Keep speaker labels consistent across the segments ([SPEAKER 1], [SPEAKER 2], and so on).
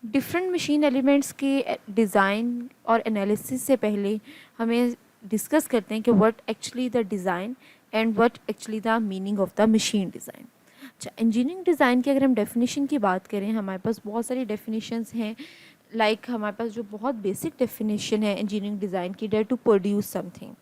[SPEAKER 1] Different machine elements के design और analysis से पहले हमें डिस्कस करते हैं कि what actually the design and what actually the meaning of the machine design. अच्छा, इंजीनियरिंग डिज़ाइन की अगर हम डेफिनेशन की बात करें, हमारे पास बहुत सारी डेफिनेशंस हैं। हमारे पास जो बहुत बेसिक डेफिनेशन है इंजीनियरिंग डिज़ाइन की, that to produce something.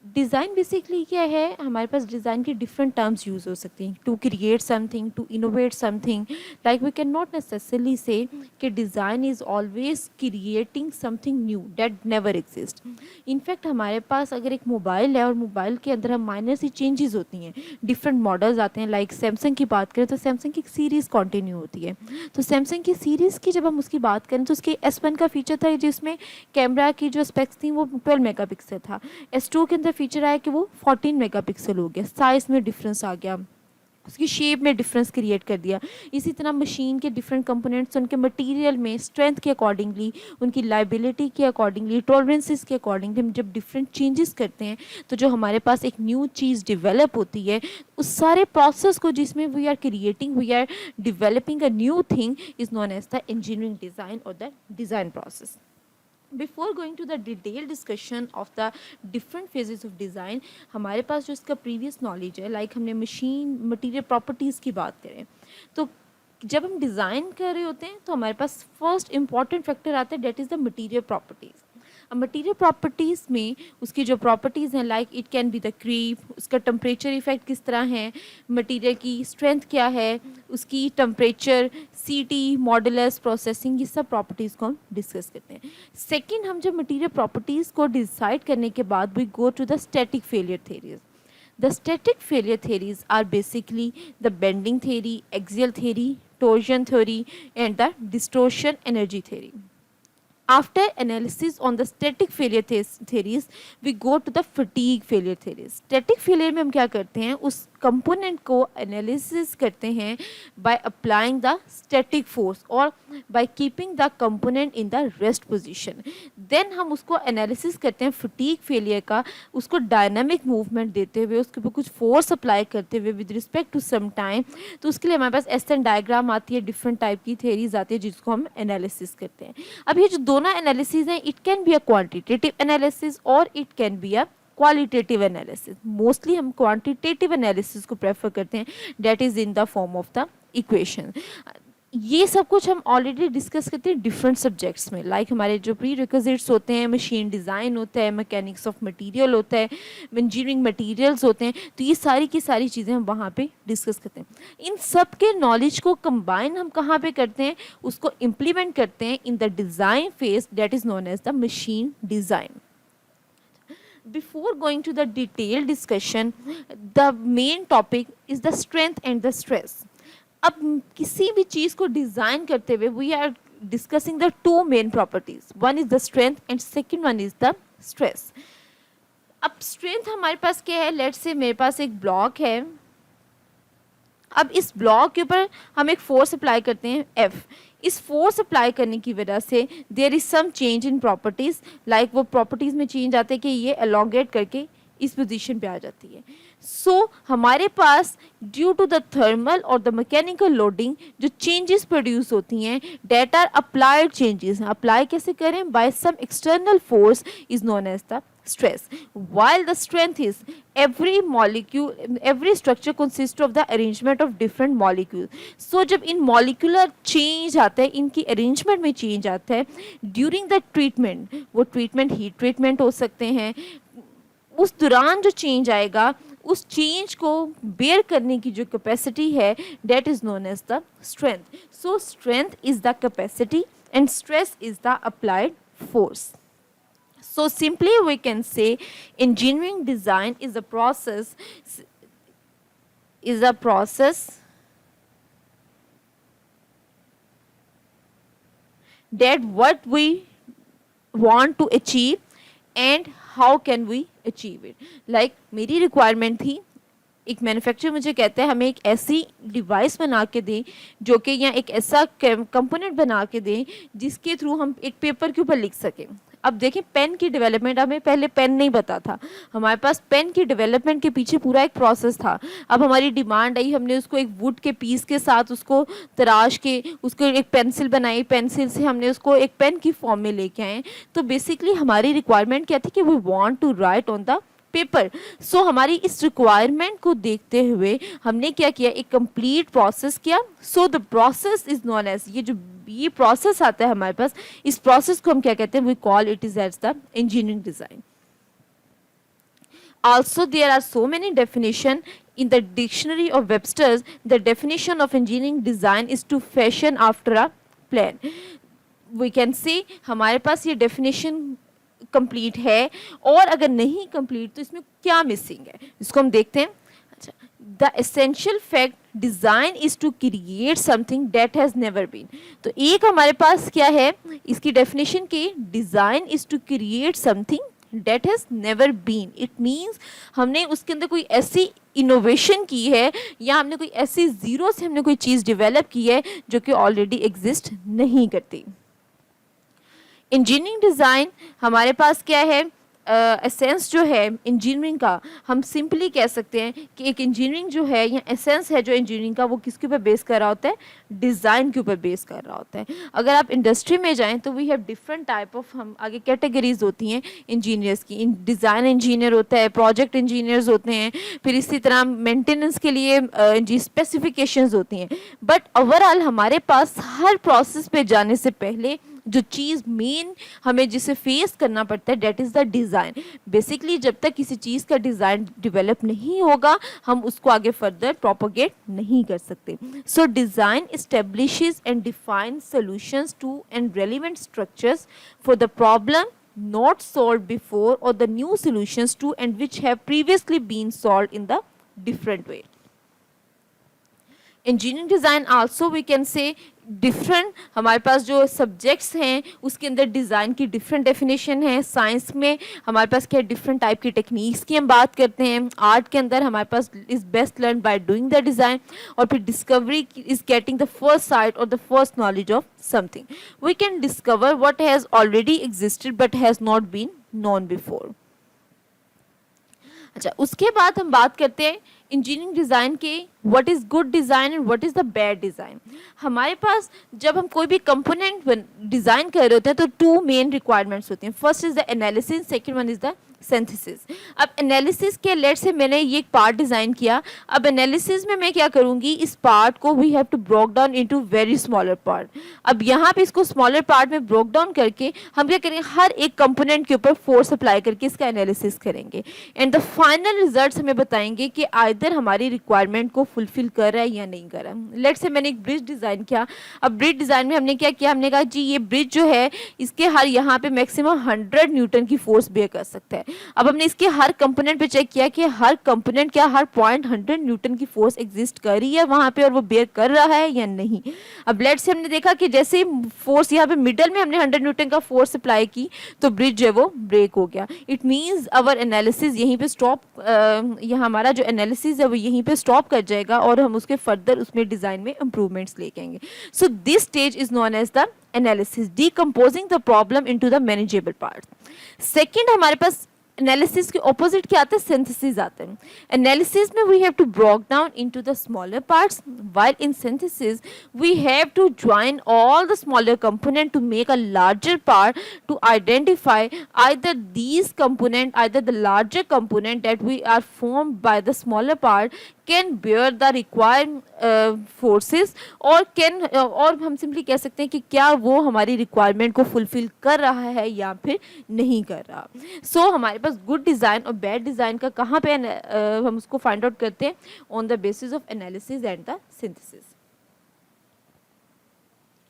[SPEAKER 1] Design basically क्या है, हमारे पास डिज़ाइन की डिफरेंट टर्म्स यूज़ हो सकती हैं। To create something, to innovate something. Like we can not necessarily say कि design is always creating something new that never exist. In fact हमारे पास अगर एक मोबाइल है और मोबाइल के अंदर हम माइनर सी चेंजेस होती हैं, डिफरेंट मॉडल्स आते हैं। लाइक सैमसंग की बात करें तो सैमसंग की एक सीरीज़ कंटिन्यू होती है। तो सैमसंग की सीरीज़ की जब हम उसकी बात करें तो उसकी S1 का फीचर था जिसमें कैमरा की जो स्पेक्स थी वो 12 मेगापिक्सल था। S2 के अंदर फीचर आया कि वो 14 मेगापिक्सल हो गया, साइज में डिफरेंस आ गया, उसकी शेप में डिफरेंस क्रिएट कर दिया। इसी तरह मशीन के डिफरेंट कंपोनेंट्स उनके मटेरियल में स्ट्रेंथ के अकॉर्डिंगली, उनकी लाइबिलिटी के अकॉर्डिंगली, टॉलरेंसेस के अकॉर्डिंगली हम जब डिफरेंट चेंजेस करते हैं तो जो हमारे पास एक न्यू चीज़ डेवलप होती है, उस सारे प्रोसेस को जिसमें we are creating, we are developing a new thing is known as the engineering design और the design process. Before going to the detailed discussion of the different phases of design, हमारे पास जो इसका previous knowledge है, like हमने machine material properties की बात करें तो जब हम डिज़ाइन कर रहे होते हैं तो हमारे पास फर्स्ट इंपॉर्टेंट फैक्टर आता है, that is the material properties. अब मटीरियल प्रॉपर्टीज़ में उसकी जो प्रॉपर्टीज़ हैं, like it can be the creep, उसका टेम्परेचर इफेक्ट किस तरह है, मटीरियल की स्ट्रेंथ क्या है, उसकी टेम्परेचर, सीटी, मॉडुलस, प्रोसेसिंग, ये सब प्रॉपर्टीज़ को हम डिस्कस करते हैं। सेकंड, हम जब मटीरियल प्रॉपर्टीज़ को डिसाइड करने के बाद we go to the static failure theories. The static failure theories are basically the bending theory, axial theory, torsion theory, and the distortion energy theory. After analysis on the static failure theories, we go to the fatigue failure theories. Static failure में हम क्या करते हैं, उस component को analysis करते हैं by applying the static force और by keeping the component in the rest position. Then हम उसको एनालिसिस करते हैं फटीग फेलियर का, उसको डायनामिक मूवमेंट देते हुए, उसके ऊपर कुछ फोर्स अप्लाई करते हुए with respect to some time. तो उसके लिए हमारे पास एस-एन डायग्राम आती है, डिफरेंट टाइप की थेरीज आती है जिसको हम एनालिसिस करते हैं। अब ये जो दोनों एनालिसिस हैं, it can be a quantitative analysis और it can be a qualitative analysis. Mostly हम क्वांटिटेटिव एनालिसिस को प्रेफर करते हैं, that is in the form of the equation. ये सब कुछ हम ऑलरेडी डिस्कस करते हैं डिफरेंट सब्जेक्ट्स में। लाइक हमारे जो प्री रिक्विजिट्स होते हैं, मशीन डिज़ाइन होता है, मैकेनिक्स ऑफ मटेरियल होता है, इंजीनियरिंग मटेरियल्स होते हैं, तो ये सारी की सारी चीज़ें हम वहाँ पे डिस्कस करते हैं। इन सब के नॉलेज को कंबाइन हम कहाँ पे करते हैं, उसको इम्प्लीमेंट करते हैं in the design phase, that is known as the machine design. Before going to the detailed discussion, the main topic is the strength and the stress. अब किसी भी चीज़ को डिज़ाइन करते हुए we are discussing the two main properties. One is the strength and second one is the stress. अब strength हमारे पास क्या है, let's say मेरे पास एक ब्लॉक है। अब इस ब्लॉक के ऊपर हम एक फोर्स अप्लाई करते हैं F। इस फोर्स अप्लाई करने की वजह से there is some change in properties, like वो प्रॉपर्टीज़ में चेंज आते हैं कि ये एलोंगेट करके इस पोजीशन पे आ जाती है। सो हमारे पास ड्यू टू द थर्मल और द मैकेनिकल लोडिंग जो चेंजेस प्रोड्यूस होती हैं, that are applied changes. Apply कैसे करें, by some external force is known as the stress, while the strength is every structure consists of the arrangement of different molecules. So जब इन molecular change आता है, इनकी arrangement में change आता है during the treatment, वो treatment heat treatment हो सकते हैं, उस दौरान जो change आएगा उस change को bear करने की जो capacity है, that is known as the strength. So strength is the capacity and stress is the applied force. So simply we can say engineering design is a process that what we want to achieve and how can we achieve it. Like मेरी requirement थी, एक manufacturer मुझे कहता है हमें एक ऐसी device बना के दें जो कि या एक ऐसा कंपोनेंट बना के दें जिसके थ्रू हम एक पेपर के ऊपर लिख सकें। अब देखिए पेन की डेवलपमेंट, हमें पहले पेन नहीं पता था, हमारे पास पेन की डेवलपमेंट के पीछे पूरा एक प्रोसेस था। अब हमारी डिमांड आई, हमने उसको एक वुड के पीस के साथ उसको तराश के उसको एक पेंसिल बनाई, पेंसिल से हमने उसको एक पेन की फॉर्म में लेके आए। तो बेसिकली हमारी रिक्वायरमेंट क्या थी कि we want to write on the paper. So हमारी इस रिक्वायरमेंट को देखते हुए हमने क्या किया, एक कंप्लीट प्रोसेस किया। So the process is known as, ये प्रोसेस आता है हमारे पास, इस प्रोसेस को हम क्या कहते हैं, we call it is as the engineering design. Also, there are so many definition in the dictionary of Webster's. The definition of engineering design is to fashion after a plan. We can see हमारे पास ये definition complete है, और अगर नहीं complete तो इसमें क्या missing है, इसको हम देखते हैं। अच्छा, the essential fact design is to create something that has never been. तो एक हमारे पास क्या है इसकी definition की, design is to create something that has never been. It means हमने उसके अंदर कोई ऐसी इनोवेशन की है, या हमने कोई ऐसी जीरो से हमने कोई चीज़ डेवलप की है जो कि ऑलरेडी एग्जिस्ट नहीं करती। इंजीनियरिंग डिज़ाइन हमारे पास क्या है, एसेंस जो है इंजीनियरिंग का, हम सिंपली कह सकते हैं कि एक इंजीनियरिंग जो है या एसेंस है जो इंजीनियरिंग का, वो किसके ऊपर बेस कर रहा होता है, डिज़ाइन के ऊपर बेस कर रहा होता है। अगर आप इंडस्ट्री में जाएं तो we have different type of, हम आगे कैटेगरीज होती हैं इंजीनियर्स की, डिज़ाइन इंजीनियर होता है, प्रोजेक्ट इंजीनियर्स होते हैं, फिर इसी तरह मेंटेनेंस के लिए स्पेसिफिकेशंस होती हैं। बट ओवरऑल हमारे पास हर प्रोसेस पे जाने से पहले जो चीज़ मेन हमें जिसे फेस करना पड़ता है, that is the design. Basically जब तक किसी चीज़ का डिज़ाइन डेवलप नहीं होगा हम उसको आगे फर्दर प्रोपोगेट नहीं कर सकते। So design establishes and define solutions to and relevant structures for the problem not solved before, or the new solutions to and which have previously been solved in the different way. Engineering design also we can say different, हमारे पास जो subjects हैं उसके अंदर design की different definition है। Science में हमारे पास क्या डिफरेंट टाइप की टेक्निक्स की हम बात करते हैं। आर्ट के अंदर हमारे पास is best learn by doing the design, और फिर discovery is getting the first sight और the first knowledge of something. We can discover what has already existed but has not been known before. अच्छा, उसके बाद हम बात करते हैं इंजीनियरिंग डिज़ाइन के, what is good design and what is the bad design. हमारे पास जब हम कोई भी कंपोनेंट डिज़ाइन कर रहे होते हैं तो टू मेन रिक्वायरमेंट्स होती हैं। First is the analysis, second one is the synthesis. अब एनालिसिस के लेट से मैंने ये एक पार्ट डिज़ाइन किया, अब एनालिसिस में मैं क्या करूँगी, इस पार्ट को we have to broke down into very smaller part. अब यहाँ पे इसको स्मॉलर पार्ट में ब्रोक डाउन करके हम क्या करेंगे, हर एक कंपोनेंट के ऊपर फोर्स अप्लाई करके इसका एनालिसिस करेंगे, एंड द फाइनल रिजल्ट्स हमें बताएंगे कि आइदर हमारी रिक्वायरमेंट को फुलफिल कर रहा है या नहीं कर रहा है। लेट से मैंने एक ब्रिज डिज़ाइन किया, अब ब्रिज डिज़ाइन में हमने क्या किया, हमने कहा जी ये ब्रिज जो है इसके हर यहाँ पे मैक्सिमम 100 न्यूटन की फोर्स बेयर कर सकता है। अब हमने इसके हर कंपोनेंट पे चेक किया कि हर कंपोनेंट क्या हर पॉइंट 100 न्यूटन की फोर्स एग्जिस्ट कर रही है वहाँ पे और वो बेयर कर रहा है या नहीं। अब लेट से हमने देखा कि जैसे ही फोर्स यहाँ पे मिडल में हमने 100 न्यूटन का फोर्स अप्लाई की तो ब्रिज जो है वो ब्रेक हो गया। इट मीन्स अवर एनालिसिस यहीं पे स्टॉप, यहाँ हमारा जो एनालिसिस है वो यहीं पे स्टॉप कर जाएगा और हम उसके फर्दर उसमें डिज़ाइन में इम्प्रूवमेंट्स लेके आएंगे। So this stage is known as the analysis, decomposing the problem into the manageable parts. Second हमारे पास एनालिसिस के ऑपोजिट क्या आता है, सिंथेसिस आता है। एनालिसिस में we have to broke down into the smaller parts, while in synthesis we have to join all the smaller component to make a larger part to identify either these component, either the larger component that we are formed by the smaller part can bear the required forces, और हम simply कह सकते हैं कि क्या वो हमारी requirement को फुलफिल कर रहा है या फिर नहीं कर रहा। सो हमारे पास गुड डिज़ाइन और बैड डिज़ाइन का कहाँ पे हम उसको फाइंड आउट करते हैं, on the basis of analysis and the synthesis.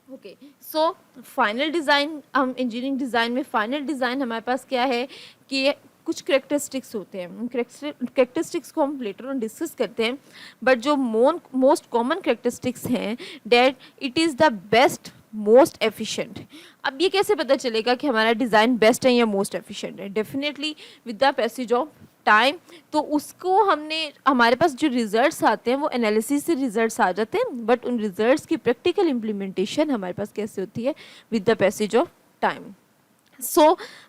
[SPEAKER 1] Okay, so final design, हम इंजीनियरिंग डिज़ाइन में फाइनल डिज़ाइन हमारे पास क्या है कि कुछ करेक्टरिस्टिक्स होते हैं। करेक्टरिस्टिक्स को हम लेटर ऑन डिस्कस करते हैं, बट जो मोस्ट कॉमन करेक्टरिस्टिक्स हैं that it is the best most efficient. अब ये कैसे पता चलेगा कि हमारा डिज़ाइन बेस्ट है या मोस्ट एफिशिएंट है? Definitely with the passage of time. तो उसको हमने, हमारे पास जो रिजल्ट्स आते हैं वो एनालिसिस से रिजल्ट्स आ जाते हैं, बट उन रिजल्ट्स की प्रैक्टिकल इम्प्लीमेंटेशन हमारे पास कैसे होती है, with the passage of time.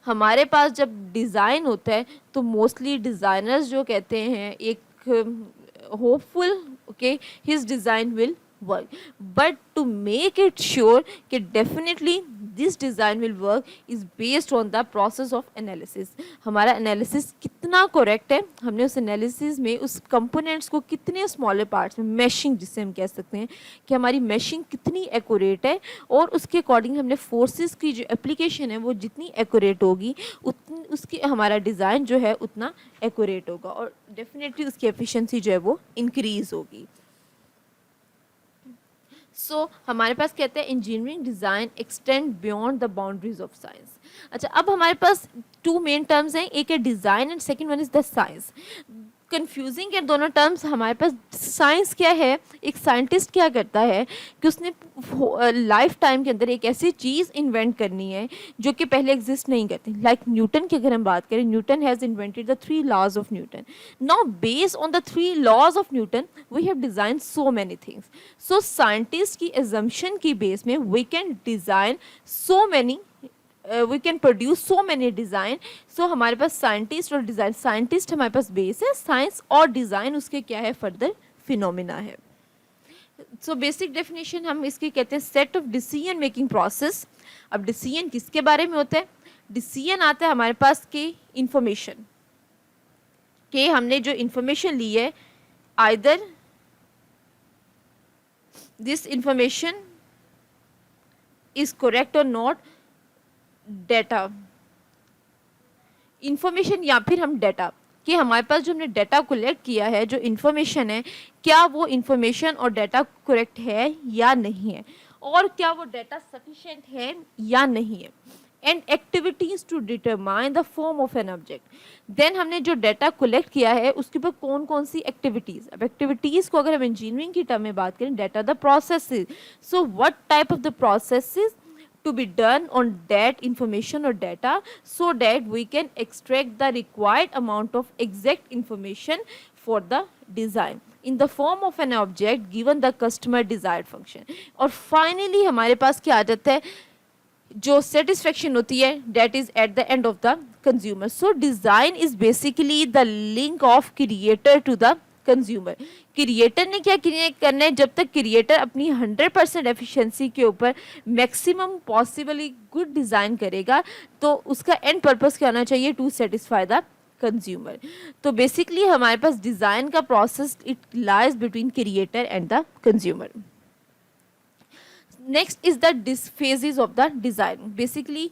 [SPEAKER 1] हमारे पास जब डिज़ाइन होता है तो मोस्टली डिज़ाइनर्स जो कहते हैं एक hopeful, okay, his design will work, but to make it sure कि definitely this design will work is based on the process of analysis. हमारा एनालिसिस कितना करेक्ट है, हमने उस एनालिसिस में उस कंपोनेंट्स को कितने स्मॉलर पार्ट्स में, मैशिंग जिसे हम कह सकते हैं कि हमारी मैशिंग कितनी एक्यूरेट है, और उसके अकॉर्डिंग हमने फोर्सेस की जो एप्लीकेशन है वो जितनी एक्यूरेट होगी उतनी उसकी हमारा डिज़ाइन जो है उतना एक्यूरेट होगा, और डेफिनेटली उसकी एफिशिएंसी जो है वो इंक्रीज़ होगी। हमारे पास कहते हैं engineering design extend beyond the boundaries of science. अच्छा, अब हमारे पास टू मेन टर्म्स हैं, एक है design and second one is the science. Confusing है दोनों टर्म्स। हमारे पास साइंस क्या है, एक साइंटिस्ट क्या करता है कि उसने लाइफ टाइम के अंदर एक ऐसी चीज़ इन्वेंट करनी है जो कि पहले एग्जिस्ट नहीं करती। लाइक न्यूटन की अगर हम बात करें, Newton has invented the 3 laws of Newton. Now based on the 3 laws of Newton we have design so many things. So scientist की एजम्पशन की बेस में we can design so many, we can produce so many design. So हमारे पास scientist और design, scientist हमारे पास base है, science और डिज़ाइन उसके क्या है, फर्दर फिनोमिना है। सो बेसिक डेफिनेशन हम इसकी कहते हैं set of decision making process. अब डिसीजन किसके बारे में होता है? डिसीजन आता है हमारे पास के इंफॉर्मेशन के, हमने जो इंफॉर्मेशन ली है, either this information is correct और नॉट, डेटा इंफॉर्मेशन या फिर हम डेटा, कि हमारे पास जो हमने डेटा कलेक्ट किया है, जो इंफॉर्मेशन है, क्या वो इंफॉर्मेशन और डेटा करेक्ट है या नहीं है, और क्या वो डेटा सफिशिएंट है या नहीं है। And activities to determine the form of an object. Then हमने जो डेटा कलेक्ट किया है उसके ऊपर कौन कौन सी एक्टिविटीज, अब एक्टिविटीज को अगर हम इंजीनियरिंग की टर्म में बात करें, data the processes. So what type of the processes to be done on that information or data so that we can extract the required amount of exact information for the design in the form of an object given the customer desired function। और finally हमारे पास क्या आ जाता है, जो satisfaction होती है, that is at the end of the consumer। So design is basically the link of creator to the consumer. Creator ने क्या करना है, जब तक क्रिएटर अपनी 100% एफिशिएंसी के ऊपर मैक्सिमम पॉसिबली गुड डिज़ाइन करेगा, तो उसका एंड पर्पस क्या होना चाहिए, टू सेटिस्फाई द कंज्यूमर। तो बेसिकली हमारे पास डिज़ाइन का process it lies between creator and the consumer. Next is the phases of the design. Basically,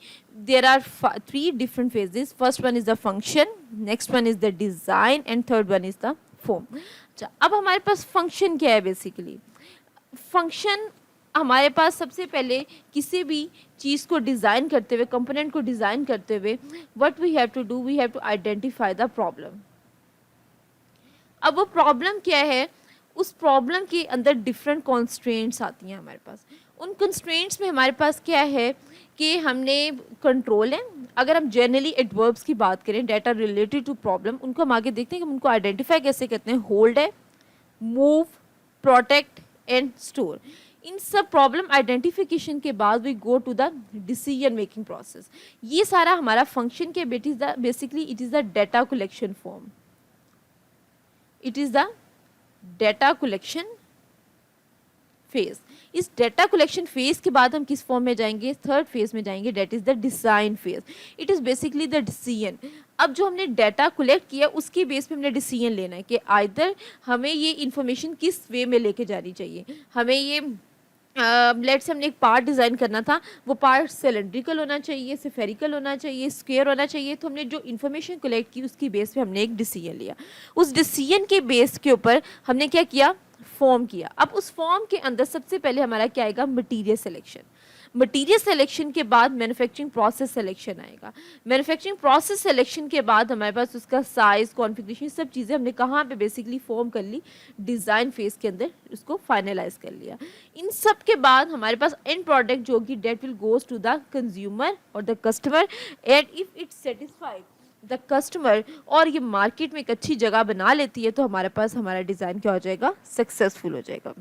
[SPEAKER 1] there are 3 different phases. First one is the function, next one is the design, and third one is the form. अब हमारे पास function क्या है basically? Function हमारे पास सबसे पहले किसी भी चीज़ को डिज़ाइन करते हुए, कंपोनेंट को डिज़ाइन करते हुए, what we have to do, we have to identify the problem. अब वो प्रॉब्लम क्या है, उस प्रॉब्लम के अंदर डिफरेंट कॉन्स्ट्रेंट्स आती हैं हमारे पास। उन कंस्ट्रेंट्स में हमारे पास क्या है कि हमने कंट्रोल है। अगर हम जनरली एडवर्ब्स की बात करें, डाटा रिलेटेड टू प्रॉब्लम, उनको हम आगे देखते हैं कि हम उनको आइडेंटिफाई कैसे करते हैं। होल्ड है, मूव, प्रोटेक्ट एंड स्टोर। इन सब प्रॉब्लम आइडेंटिफिकेशन के बाद we go to the decision making process. ये सारा हमारा फंक्शन के basically it is the data collection form, it is the data collection phase. इस डाटा कलेक्शन फेज के बाद हम किस फॉर्म में जाएंगे, थर्ड फेज में जाएंगे, that is the design phase. It is basically the decision. अब जो हमने डाटा कलेक्ट किया उसके बेस पे हमने डिसीजन लेना है कि आइदर हमें ये इंफॉर्मेशन किस वे में लेके जानी चाहिए। हमें ये लेट्स से हमने एक पार्ट डिज़ाइन करना था, वो पार्ट सिलेंड्रिकल होना चाहिए, स्फेरिकल होना चाहिए, स्क्वायर होना चाहिए। तो हमने जो इन्फॉर्मेशन कलेक्ट की उसकी बेस पे हमने एक डिसीजन लिया। उस डिसीजन के बेस के ऊपर हमने क्या किया, फॉर्म किया। अब उस फॉर्म के अंदर सबसे पहले हमारा क्या आएगा, मटीरियल सिलेक्शन। मटीरियल सिलेक्शन के बाद मैन्युफैक्चरिंग प्रोसेस सिलेक्शन आएगा। मैन्युफैक्चरिंग प्रोसेस सिलेक्शन के बाद हमारे पास उसका साइज, कॉन्फ़िगरेशन, सब चीज़ें हमने कहाँ पे बेसिकली फॉर्म कर ली, डिज़ाइन फेज के अंदर उसको फाइनलाइज कर लिया। इन सब के बाद हमारे पास एंड प्रोडक्ट जो होगी that will goes to the consumer और the customer, and if it satisfied the customer और ये मार्केट में एक अच्छी जगह बना लेती है तो हमारे पास हमारा डिज़ाइन क्या हो जाएगा, सक्सेसफुल हो जाएगा।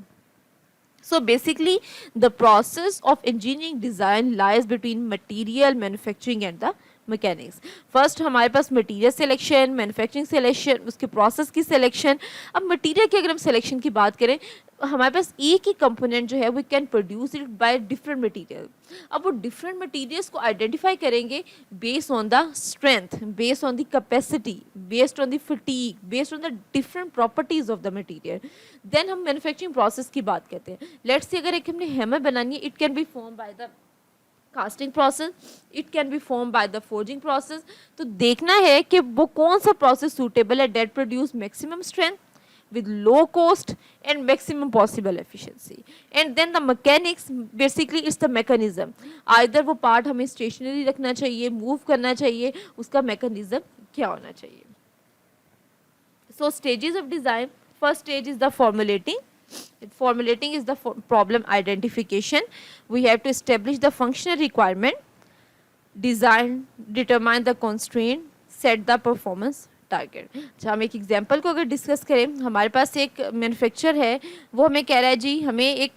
[SPEAKER 1] So basically the process of engineering design lies between material manufacturing and the mechanics. First हमारे पास मटेरियल सिलेक्शन, मैन्युफैक्चरिंग सिलेक्शन, उसके प्रोसेस की सिलेक्शन. अब मटेरियल की अगर हम सिलेक्शन की बात करें, हमारे पास एक ही कंपोनेंट जो है we can produce it by different material. अब वो डिफरेंट मटेरियल्स को आइडेंटिफाई करेंगे based on the strength, based on the capacity, based on the fatigue, based on the different properties of the material. Then हम manufacturing process की बात करते हैं. Let's say अगर एक हमने हैमर बनानी है, it can be form by the casting process, it can be form by the forging process. तो देखना है कि वो कौन सा प्रोसेस सूटेबल है that produce maximum strength with low cost and maximum possible efficiency. And then the mechanics, basically it's the mechanism. Either वो part हमें stationary रखना चाहिए, move करना चाहिए, उसका mechanism क्या होना चाहिए. So stages of design, first stage is the formulating. Formulating is the problem identification. We have to establish the functional requirement, design, determine the constraint, set the performance target. अच्छा, हम एक example को अगर discuss करें, हमारे पास एक manufacturer है, वो हमें कह रहा है जी हमें एक,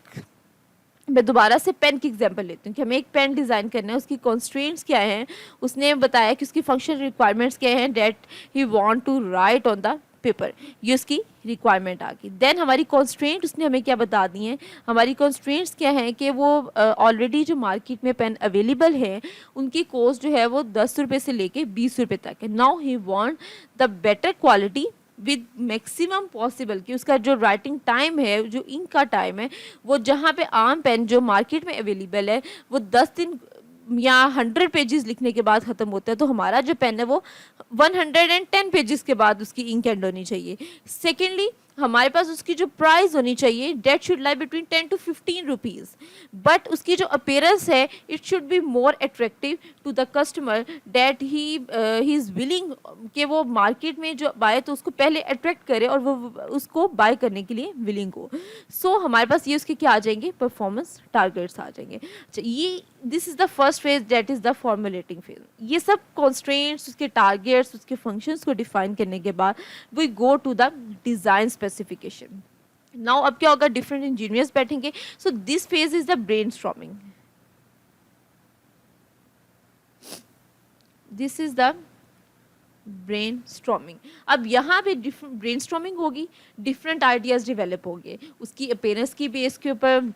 [SPEAKER 1] मैं दोबारा से पेन की एग्जांपल लेती हूँ कि हमें एक पेन डिज़ाइन करना है, उसकी कॉन्स्ट्रेंट्स क्या हैं, उसने बताया कि उसकी फंक्शनल रिक्वायरमेंट्स क्या हैं, that he want to write on the paper, ये उसकी रिक्वायरमेंट आ गई. देन हमारी कॉन्स्ट्रेंट उसने हमें क्या बता दी हैं, हमारी कॉन्स्ट्रेंट्स क्या हैं कि वो ऑलरेडी जो मार्केट में पेन अवेलेबल है उनकी कॉस्ट जो है वो 10 रुपये से लेके 20 रुपये तक है. Now he want the better quality with maximum possible, कि उसका जो राइटिंग टाइम है, जो इंक का टाइम है, वो जहाँ पे आम पेन जो मार्केट में अवेलेबल है वो 10 दिन या 100 पेजेस लिखने के बाद ख़त्म होता है, तो हमारा जो पेन है वो 110 पेजेस के बाद उसकी इंक एंड होनी चाहिए. सेकेंडली हमारे पास उसकी जो प्राइस होनी चाहिए, that should lie between 10 to 15 rupees, but उसकी जो अपीयरेंस है it should be more attractive to the customer, that he is willing कि वो मार्केट में जो बाय तो उसको पहले अट्रैक्ट करे और वो उसको बाय करने के लिए विलिंग हो. सो हमारे पास ये उसके क्या आ जाएंगे, परफॉर्मेंस टारगेट्स आ जाएंगे. अच्छा, ये this is the first phase, that is the formulating phase. ये सब कॉन्स्ट्रेंट्स, उसके टारगेट्स, उसके फंक्शंस को डिफाइन करने के बाद we go to the design specification. Now अब क्या होगा, डिफरेंट इंजीनियर्स बैठेंगे. So this phase is the brainstorming. This is the brainstorming. अब यहाँ पे डिफरेंट ब्रेनस्टॉर्मिंग होगी, डिफरेंट आइडियाज डेवलप होंगे, उसकी अपीयरेंस की बेस के ऊपर,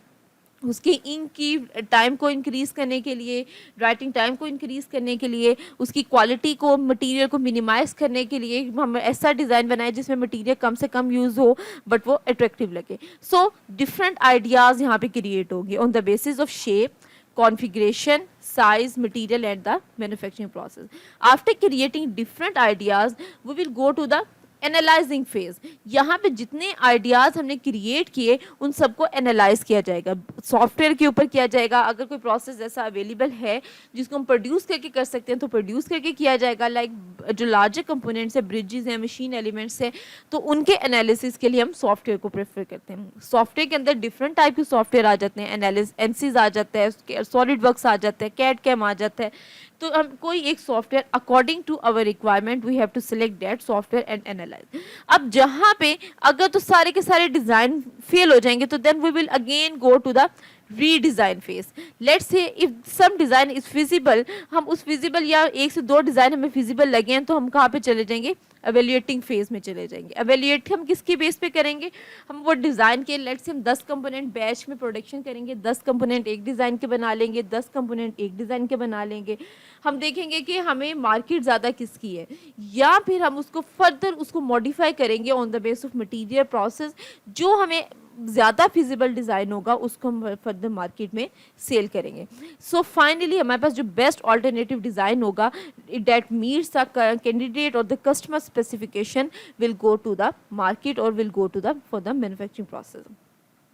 [SPEAKER 1] उसकी इंक की टाइम को इंक्रीज़ करने के लिए, राइटिंग टाइम को इंक्रीज़ करने के लिए, उसकी क्वालिटी को, मटेरियल को मिनिमाइज़ करने के लिए हम ऐसा डिज़ाइन बनाए जिसमें मटेरियल कम से कम यूज़ हो बट वो अट्रैक्टिव लगे. सो डिफरेंट आइडियाज़ यहाँ पे क्रिएट होंगे on the basis of shape, configuration, size, material and the manufacturing process. After creating different ideas, we will go to the analysing phase. यहाँ पे जितने आइडियाज़ हमने क्रिएट किए उन सबको एनालाइज किया जाएगा, सॉफ्टवेयर के ऊपर किया जाएगा. अगर कोई प्रोसेस ऐसा अवेलेबल है जिसको हम प्रोड्यूस करके कर सकते हैं तो प्रोड्यूस करके किया जाएगा. लाइक जो लार्जर कंपोनेंट्स है, ब्रिजेस हैं, मशीन एलिमेंट्स हैं, तो उनके एनालिसिस के लिए हम सॉफ्टवेयर को प्रेफर करते हैं. सॉफ्टवेयर के अंदर डिफरेंट टाइप के सॉफ्टवेयर आ जाते हैं, एनसीज आ जाता है, सॉलिड वर्क्स आ जाता है, कैड कैम आ जाता है. तो हम कोई एक software according to our requirement we have to select that software and analyse. अब जहाँ पे अगर तो सारे के सारे डिज़ाइन फेल हो जाएंगे तो then we will again go to the redesign phase. Let's say if some design is feasible, हम उस फिजिबल या एक से दो डिज़ाइन हमें फिजिबल लगे हैं तो हम कहाँ पे चले जाएंगे, एवेल्युएटिंग फेज में चले जाएंगे. एवेल्युएट हम किसकी बेस पे करेंगे, हम वो डिज़ाइन के, लेट्स से हम 10 कंपोनेंट बैच में प्रोडक्शन करेंगे, 10 कंपोनेंट एक डिज़ाइन के बना लेंगे, 10 कंपोनेंट एक डिज़ाइन के बना लेंगे. हम देखेंगे कि हमें मार्केट ज़्यादा किसकी है, या फिर हम उसको फर्दर उसको मॉडिफाई करेंगे on the base of material process. जो हमें ज़्यादा फिजिबल डिज़ाइन होगा उसको हम फर्दर मार्केट में सेल करेंगे. सो फाइनली हमारे पास जो बेस्ट ऑल्टरनेटिव डिज़ाइन होगा डेट मीट्स द कैंडिडेट और the customer specification will go to the market और will go to the for the manufacturing process.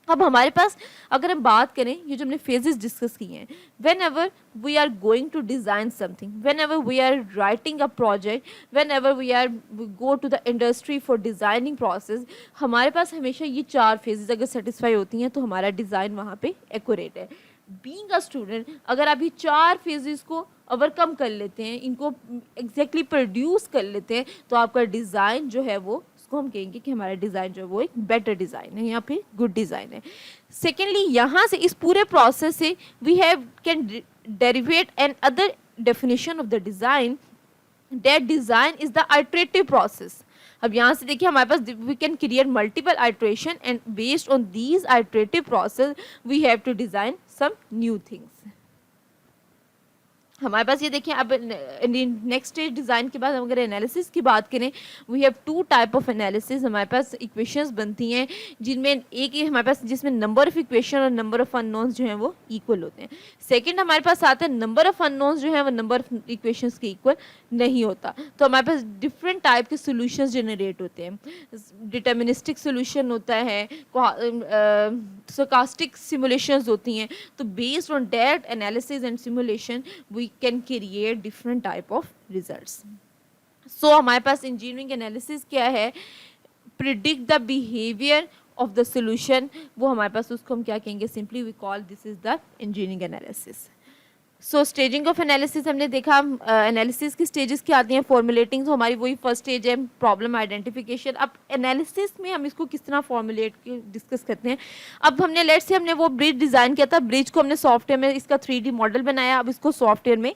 [SPEAKER 1] अब हमारे पास अगर हम बात करें, ये जो हमने फेजेस डिस्कस किए हैं, whenever we are going to design something, whenever we are writing a project, whenever we go to the industry for designing process, हमारे पास हमेशा ये 4 फेजेस अगर सेटिस्फाई होती हैं तो हमारा डिज़ाइन वहाँ पे एक्यूरेट है. बीइंग अ स्टूडेंट, अगर आप ये 4 फेजेस को ओवरकम कर लेते हैं, इनको एग्जैक्टली प्रोड्यूस कर लेते हैं, तो आपका डिज़ाइन जो है वो उसको हम कहेंगे कि हमारा डिज़ाइन जो है वो एक बेटर डिज़ाइन है या फिर गुड डिज़ाइन है। सेकेंडली, यहाँ से इस पूरे प्रोसेस से we have can derivate an other definition of the design, that design is the iterative process. अब यहाँ से देखिए हमारे पास we can create multiple iteration and based on these iterative process we have to design some new things. हमारे पास ये देखिए अब next stage design के बाद हम अगर एनालिसिस की बात करें, we have two type of analysis. हमारे पास इक्वेशंस बनती हैं जिनमें एक ही हमारे पास जिसमें नंबर ऑफ इक्वेशन और नंबर ऑफ अननोन्स जो हैं वो इक्वल होते हैं. सेकंड हमारे पास आता है नंबर ऑफ अननोन्स जो है वो नंबर ऑफ इक्वेशंस के इक्वल नहीं होता. तो हमारे पास डिफरेंट टाइप के सोल्यूशंस जनरेट होते हैं. डिटर्मिनिस्टिक सोल्यूशन होता है, स्टोकास्टिक सिमुलेशंस होती हैं. तो based on that analysis and simulation we can create different type of results. So हमारे पास engineering analysis क्या है? Predict the behavior of the solution. वो हमारे पास उसको हम क्या कहेंगे? Simply we call this is the engineering analysis. So staging of analysis हमने देखा. एनालिसिस की स्टेजेस क्या आती हैं? फॉर्मुलेटिंग, तो हमारी वही फर्स्ट स्टेज है प्रॉब्लम आइडेंटिफिकेशन. अब एनालिसिस में हम इसको किस तरह फॉर्मुलेट डिस्कस करते हैं. अब हमने लेट्स से हमने वो ब्रिज डिज़ाइन किया था, ब्रिज को हमने सॉफ्टवेयर में इसका 3D मॉडल बनाया, अब इसको सॉफ्टवेयर में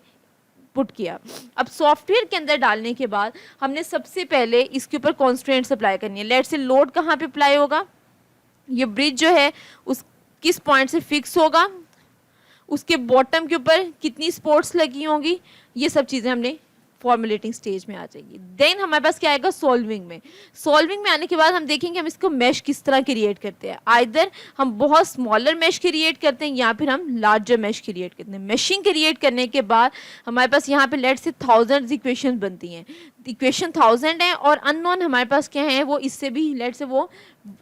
[SPEAKER 1] पुट किया. अब सॉफ्टवेयर के अंदर डालने के बाद हमने सबसे पहले इसके ऊपर कॉन्स्ट्रेंट्स अप्लाई करनी है. लेट्स से लोड कहाँ पे अप्लाई होगा? ये ब्रिज जो है उस किस पॉइंट से फिक्स होगा, उसके बॉटम के ऊपर कितनी सपोर्ट्स लगी होंगी, ये सब चीज़ें हमने फॉर्मुलेटिंग स्टेज में आ जाएगी. देन हमारे पास क्या आएगा? सॉल्विंग में. सॉल्विंग में आने के बाद हम देखेंगे हम इसको मैश किस तरह क्रिएट करते हैं. आइदर हम बहुत स्मॉलर मैश क्रिएट करते हैं या फिर हम लार्जर मैश क्रिएट करते हैं. मैशिंग क्रिएट करने के बाद हमारे पास यहाँ पे लेट से 1000 इक्वेशन बनती हैं. इक्वेशन 1000 है और अननोन हमारे पास क्या है वो इससे भी लेट से वो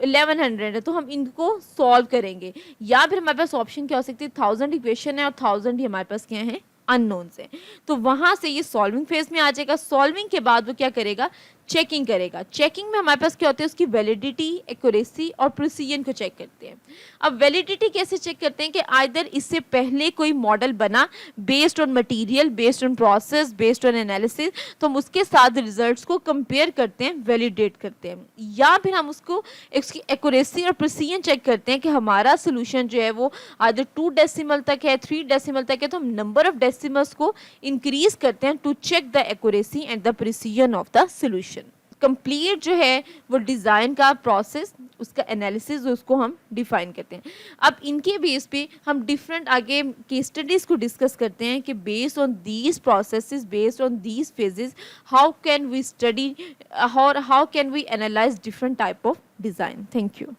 [SPEAKER 1] 1100 है. तो हम इनको सॉल्व करेंगे या फिर हमारे पास ऑप्शन क्या हो सकती है? 1000 इक्वेशन है और 1000 ही हमारे पास क्या है? अननोन से. तो वहां से ये सॉल्विंग फेज में आ जाएगा. सॉल्विंग के बाद वो क्या करेगा? चेकिंग करेगा. चेकिंग में हमारे पास क्या होता है? उसकी वैलिडिटी, एक्यूरेसी और प्रिसीजन को चेक करते हैं. अब वैलिडिटी कैसे चेक करते हैं कि आइदर इससे पहले कोई मॉडल बना based on material, based on process, based on analysis, तो हम उसके साथ रिजल्ट्स को कंपेयर करते हैं, वैलिडेट करते हैं. या फिर हम उसको उसकी एक्यूरेसी और प्रिसीजन चेक करते हैं कि हमारा सोल्यूशन जो है वो आइदर 2 डेसिमल तक है, 3 डेसिमल तक है, तो हम नंबर ऑफ डेसिमल्स को इंक्रीज करते हैं to check the accuracy and the precision of the solution. Complete जो है वो डिज़ाइन का प्रोसेस, उसका एनालिसिस उसको हम डिफाइन करते हैं. अब इनके बेस पे हम डिफरेंट आगे केस स्टडीज़ को डिस्कस करते हैं कि based on these processes, based on these phases, how can we study और how can we analyse different type of design. Thank you.